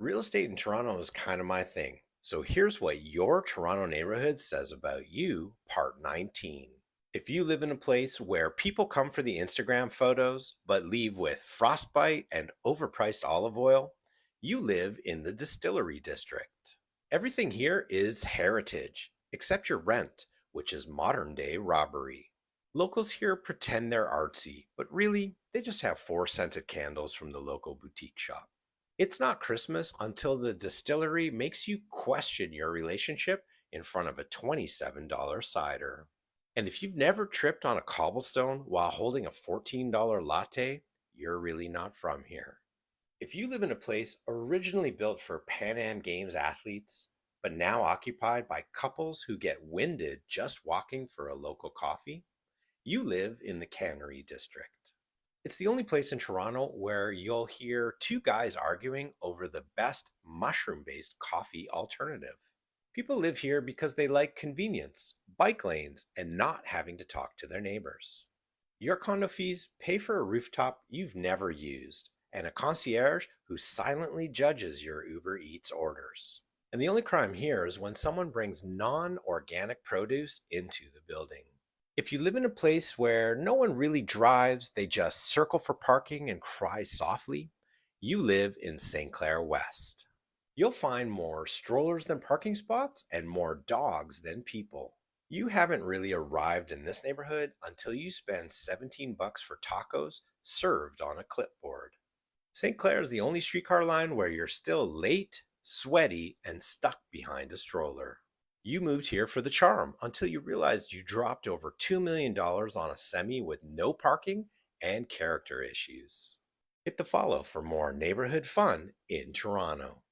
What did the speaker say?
Real estate in Toronto is kind of my thing. So here's what your Toronto neighborhood says about you, part 19. If you live in a place where people come for the Instagram photos but leave with frostbite and overpriced olive oil, you live in the Distillery District. Everything here is heritage, except your rent, which is modern day robbery. Locals here pretend they're artsy, but really, they just have 4 scented candles from the local boutique shop. It's not Christmas until the distillery makes you question your relationship in front of a $27 cider. And if you've never tripped on a cobblestone while holding a $14 latte, you're really not from here. If you live in a place originally built for Pan Am Games athletes, but now occupied by couples who get winded just walking for a local coffee, you live in the Canary District. It's the only place in Toronto where you'll hear two guys arguing over the best mushroom based coffee alternative. People live here because they like convenience, bike lanes, and not having to talk to their neighbors. Your condo fees pay for a rooftop you've never used and a concierge who silently judges your Uber Eats orders. And the only crime here is when someone brings non organic produce into the building. If you live in a place where no one really drives, they just circle for parking and cry softly, you live in St Clair West. You'll find more strollers than parking spots and more dogs than people. You haven't really arrived in this neighborhood until you spend 17 bucks for tacos served on a clipboard. St. Clair is the only streetcar line where you're still late, sweaty, and stuck behind a stroller. You moved here for the charm until you realized you dropped over $2 million on a semi with no parking and character issues. Hit the follow for more neighborhood fun in Toronto.